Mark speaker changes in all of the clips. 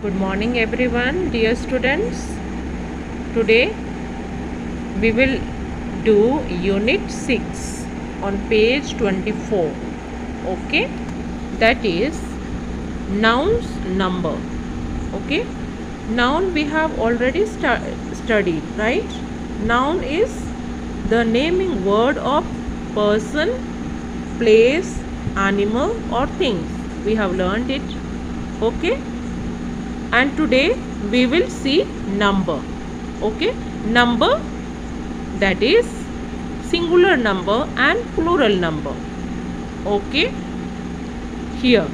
Speaker 1: Good morning, everyone, dear students. Today we will do Unit 6 on page 24. Okay, that is nouns number. Okay, noun we have already studied, right? Noun is the naming word of person, place, animal, or things. We have learned it. Okay, and today we will see number. Okay, number, that is singular number and plural number. Okay, here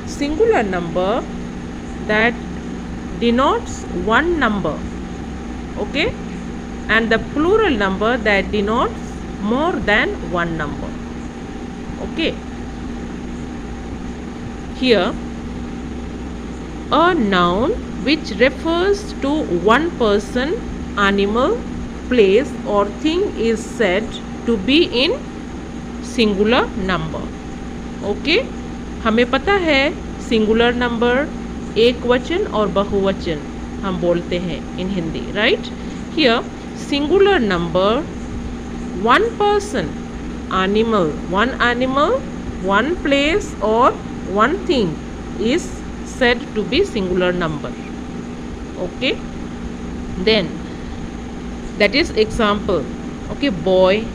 Speaker 1: singular number that denotes one number. Okay, and the plural number that denotes more than one number. Okay, here a noun which refers to one person, animal, place or thing is said to be in singular number. Okay, हमें पता है singular number एक वचन और बहुवचन हम बोलते हैं in Hindi, right? Here singular number one person, animal, one place or one thing is said to be singular number. Okay, then that is example. Okay, boy,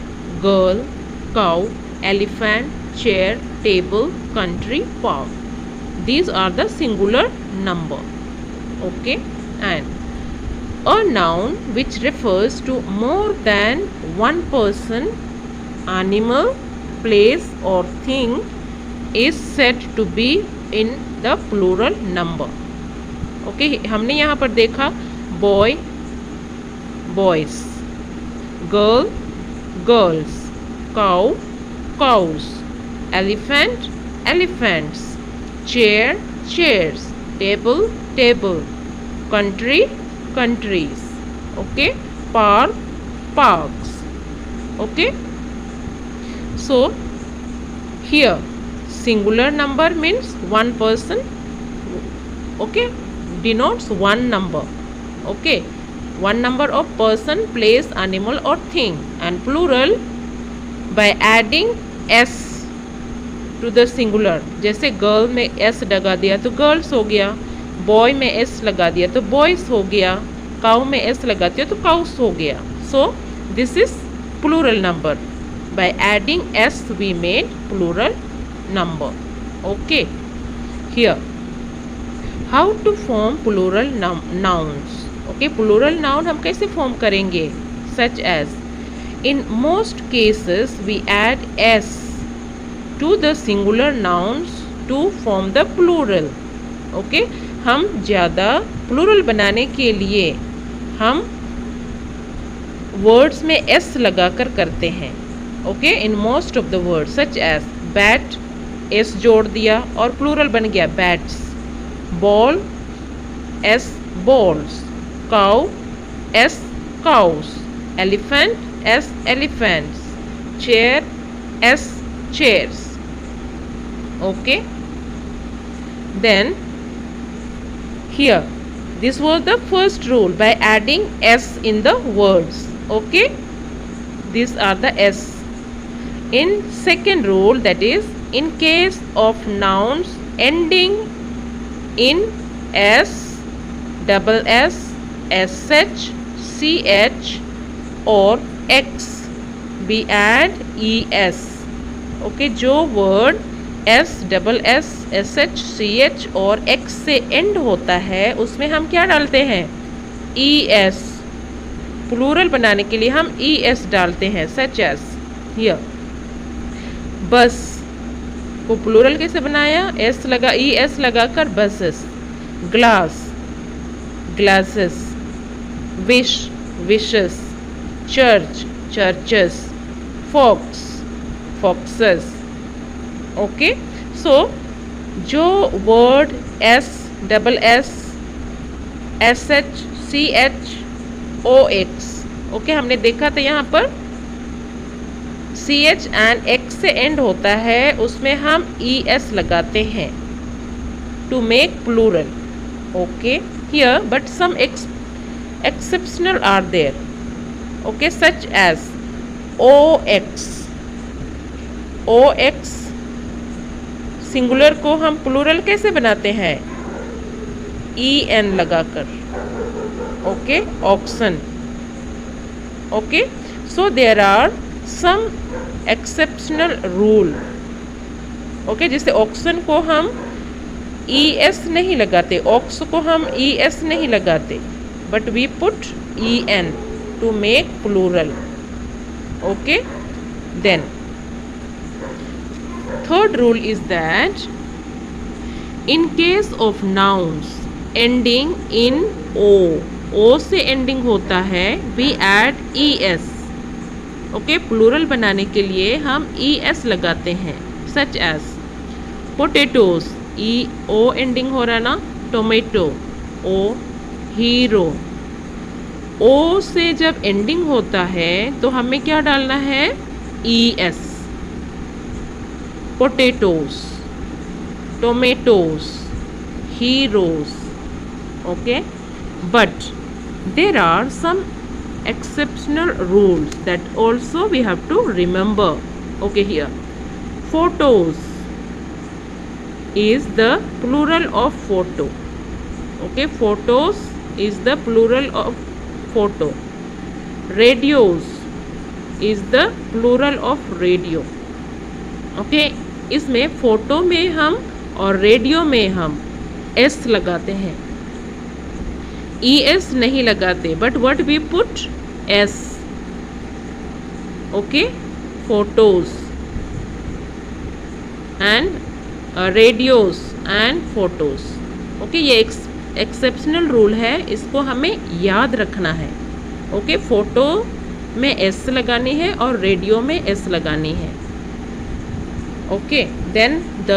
Speaker 1: girl, cow, elephant, chair, table, country, park. These are the singular number. Okay, and a noun which refers to more than one person, animal, place or thing is said to be in the plural number. Okay, हमने यहाँ पर देखा boy, boys, girl, girls, cow, cows, elephant, elephants, chair, chairs, table, table, country, countries. Okay, park, parks. Okay, so here singular number means one person. Okay, denotes one number. Okay, one number of person, place, animal or thing, and plural by adding s to the singular. जैसे girl में s लगा दिया तो girls हो गया, boy में s लगा दिया तो boys हो गया, cow में s लगा दिया तो cows हो गया. So this is plural number. By adding s we made plural number. Okay, here how to form plural nouns. Okay, plural noun हम कैसे form करेंगे? Such as in most cases we add s to the singular nouns to form the plural. Okay, हम ज़्यादा plural बनाने के लिए हम words में s लगाकर करते हैं. Okay, in most of the words such as bat, s जोड़ दिया और प्लूरल बन गया bats. Ball, s balls. cow, s cows. elephant, s elephants. chair, s chairs. Okay, then here this was the first rule by adding s in the words. Okay, these are the s. In second rule, that is in case of nouns ending in s, double s, sh, ch or x, we add es. Okay, जो word s, double s, sh, ch और x से end होता है उसमें हम क्या डालते हैं? es. प्लूरल बनाने के लिए हम es डालते हैं. such as here बस को प्लूरल कैसे बनाया? एस लगा es लगाकर buses. Glass, glasses. Wish, wishes. Church, churches. Fox, foxes. Okay, so जो word S, double S, S H, C H, O X. Okay, हमने देखा था यहाँ पर सी एच एंड एक्स से एंड होता है उसमें हम ई एस लगाते हैं. to make plural. Okay, here but some exceptional are there. Okay, such as ox. ox singular को हम प्लूरल कैसे बनाते हैं? en लगाकर. Okay, oxen. Okay, so there are some exceptional rule. Okay, जैसे ऑक्सन को हम es नहीं लगाते, ऑक्स को हम es नहीं लगाते, but we put en to make plural. Okay, then third rule is that in case of nouns ending in o से ending होता है, we add es. Okay, plural बनाने के लिए हम es लगाते हैं. सच एज पोटैटोज, o एंडिंग हो रहा ना, टोमेटो, o. हीरो, o से जब एंडिंग होता है तो हमें क्या डालना है? es. Potatoes, tomatoes, heroes. Okay, but there are some exceptional rules that also we have to remember. Okay, here photos is the plural of photo. Okay, photos is the plural of photo. Radios is the plural of radio. Okay, इसमें photo में हम और radio में हम s लगाते हैं, es नहीं लगाते, but what we put? s. Okay, photos and radios and photos. Okay, ये एक्सेप्शनल रूल है, इसको हमें याद रखना है. ओके, फोटो में s लगानी है और रेडियो में s लगानी है. Okay, then the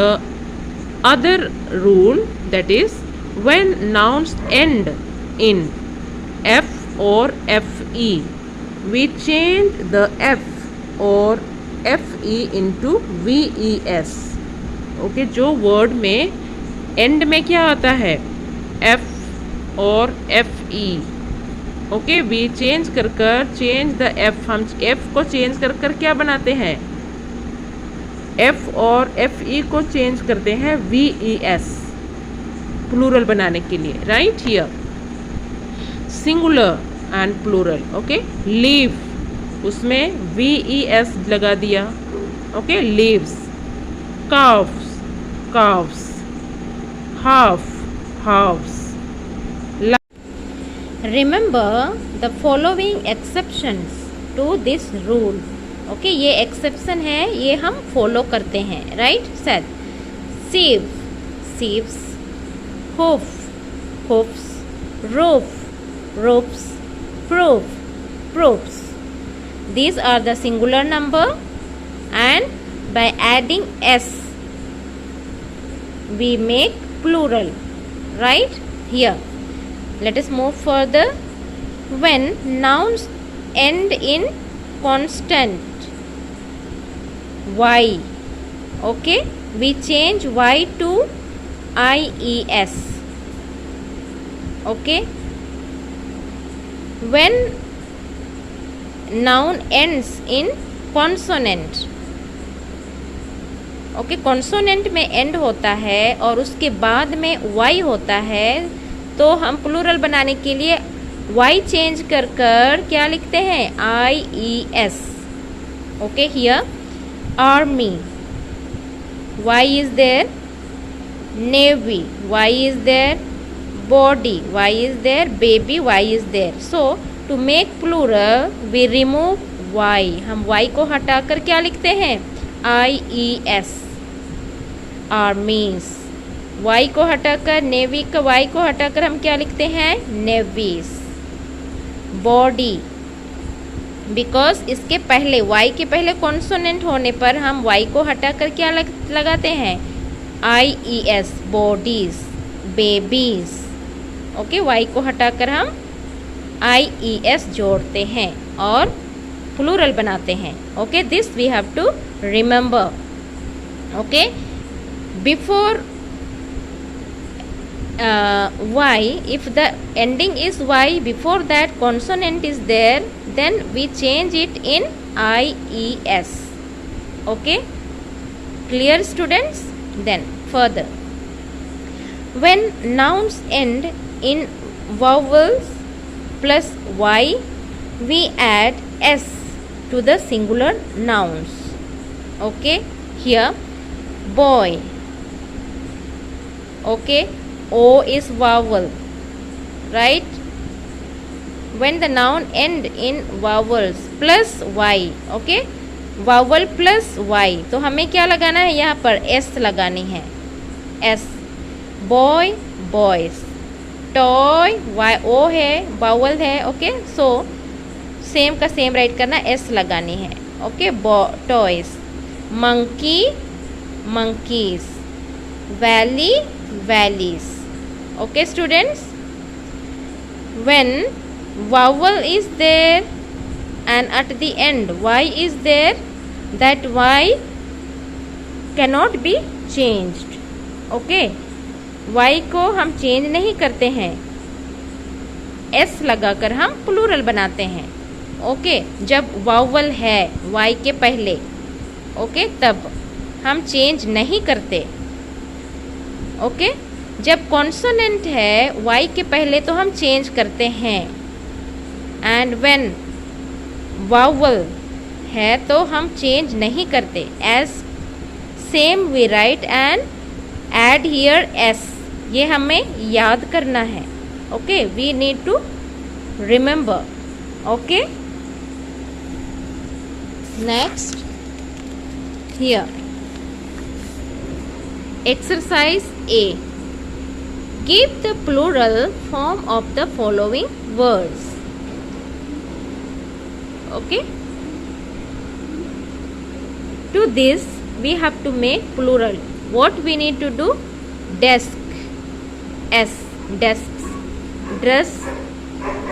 Speaker 1: other rule that is when nouns end in f or fe, we change the f or fe into ves. Okay, जो वर्ड में एंड में क्या आता है? f और fe. ओके, वी चेंज कर चेंज द f, हम f को चेंज कर क्या बनाते हैं? f और fe को चेंज करते हैं ves, प्लूरल बनाने के लिए. Right, here singular and plural. Okay, leaf, उसमें ves लगा दिया. Okay, leaves. calves, calves. half, halves.
Speaker 2: Remember the following exceptions to this rule. Okay, ये एक्सेप्शन है, ये हम फॉलो करते हैं. Right, said sieve, sieves, hoof, hoofs, roof, roofs, proof, proofs. These are the singular number, and by adding s we make plural. Right, here let us move further. When nouns end in constant y, okay, we change y to ies. Okay, when noun ends in consonant, okay, consonant में and होता है और उसके बाद में Y होता है, तो हम प्लूरल बनाने के लिए वाई चेंज कर क्या लिखते हैं? ies. Okay, here army, Y is there. Navy, Y is there. Body, Y is there. Baby, Y is there. So to make plural we remove Y. हम वाई को हटाकर क्या लिखते हैं? ies. आर्मीज, वाई को हटाकर, नेवी का वाई को हटाकर हम क्या लिखते हैं? नेवीज. बॉडी, बिकॉज इसके पहले वाई के पहले कॉन्सोनेंट होने पर हम वाई को हटाकर क्या लगाते हैं? ies, bodies. Babies, okay, Y को हटाकर हम ies जोड़ते हैं और प्लूरल बनाते हैं. Okay, this we have to remember. Okay, before Y, if the ending is Y, before that consonant is there, then we change it in IES. Okay, clear students? Then further, when nouns end in vowels plus Y, we add S to the singular nouns. Okay, here boy. Okay, O is vowel, right? When the noun end in vowels plus Y, okay, vowel plus Y, तो हमें क्या लगाना है यहाँ पर? S लगानी है, S. Boy, boys. Toy, Y O है, vowel है, ओके, सो सेम का सेम राइट करना, S लगानी है, okay, toys. Monkey, monkeys. Valley, valleys. Okay students, when vowel is there and at the end Y is there, that Y cannot be changed. Okay, Y को हम change नहीं करते हैं, S लगाकर हम प्लूरल बनाते हैं. ओके, जब वावल है Y के पहले, ओके, तब हम चेंज नहीं करते. ओके, जब कॉन्सोनेंट है Y के पहले तो हम चेंज करते हैं. एंड व्हेन वावल है तो हम चेंज नहीं करते. As same we write and add here S. ये हमें याद करना है. Okay, we need to remember. Okay, next here exercise A. Give the plural form of the following words. Okay, to this we have to make plural. What we need to do? Desk, S, desks. Dress,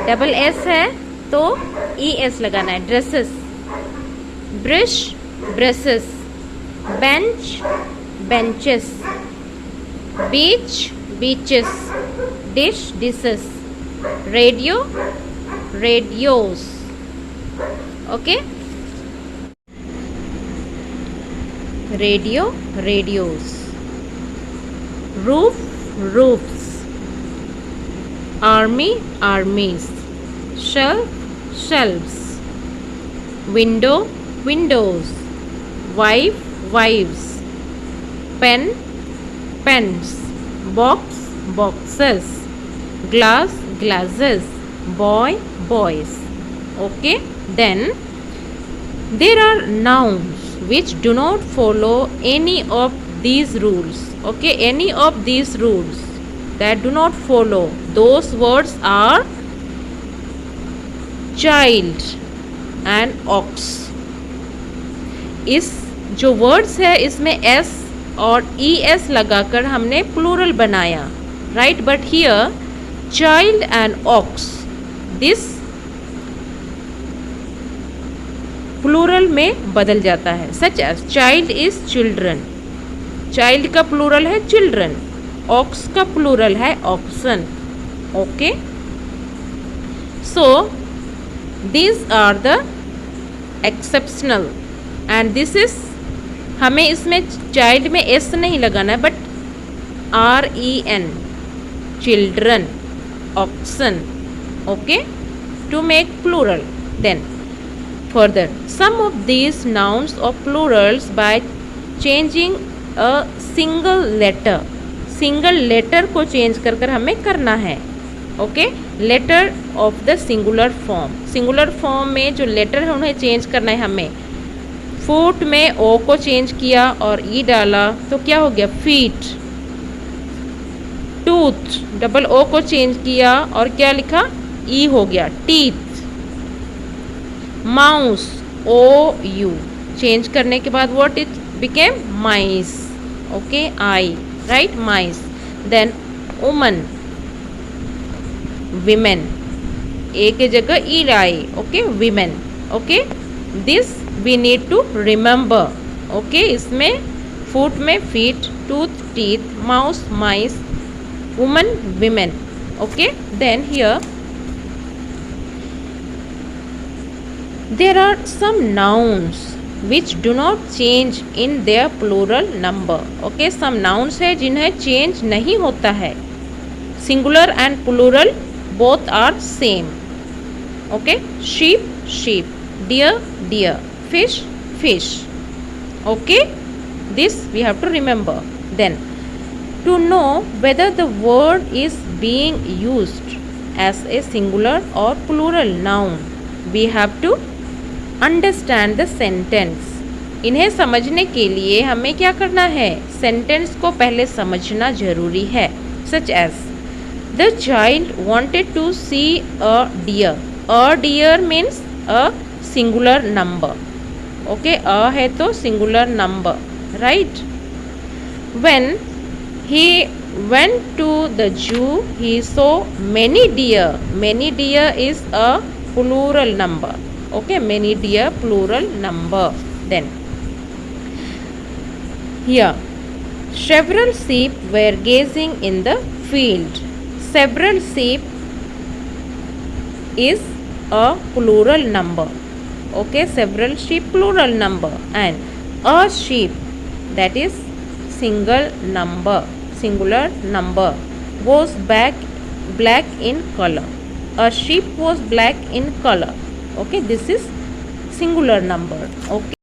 Speaker 2: double S है तो ES लगाना है, dresses. Brush, brushes. Bench, benches. Beach, beaches. Dish, dishes. Radio, radios. Okay, radio, radios. Roof, roofs. Army, armies. Shelf, shelves. Window, windows. Wife, wives. Pen, pens. Box, boxes. Glass, glasses. Boy, boys. Okay, then there are nouns which do not follow any of these rules. Okay, any of these rules that do not follow, those words are child and ox. इस जो words है इसमें S और ES लगाकर हमने plural बनाया, right. But here child and ox, this plural में बदल जाता है. Such as child is children, child का प्लूरल है चिल्ड्रन, ऑक्स का प्लूरल है oxen. Okay, so these are the exceptional and this is, हमें इसमें चाइल्ड में एस नहीं लगाना है but REN, children, oxen. Okay, to make plural. Then further, some of these nouns or plurals by changing a single letter. Single letter को change कर कर हमें करना है. Okay, letter of the singular form. Singular form में जो letter है उन्हें चेंज करना है हमें. फुट में ओ को चेंज किया और ई डाला तो क्या हो गया? फीट. टूथ, डबल ओ को चेंज किया और क्या लिखा? ई हो गया, teeth. Mouse, O U, change करने के बाद what it became? Mice. Okay, I, right, mice. Then woman, women, A के जगह E I. Okay, women. Okay, this we need to remember. Okay, इसमें फुट में feet, tooth teeth, mouse mice, woman, women. Okay, then here there are some nouns which do not change in their plural number. Okay, some nouns है जिन्हें change नहीं होता है. Singular and plural both are same. Okay, sheep, sheep, deer, deer, fish, fish. Okay, this we have to remember. Then to know whether the word is being used as a singular or plural noun, we have to understand the sentence. इन्हें समझने के लिए हमें क्या करना है? Sentence को पहले समझना जरूरी है. Such as the child wanted to see a deer. A deer means a singular number. Okay, a है तो singular number, right? When he went to the zoo, he saw many deer. Many deer is a plural number. Okay, many deer plural number. Then here several sheep were gazing in the field. Several sheep is a plural number. Okay, several sheep plural number, and a sheep, that is single number, singular number, was black in color. A sheep was black in color. Okay, this is singular number. Okay.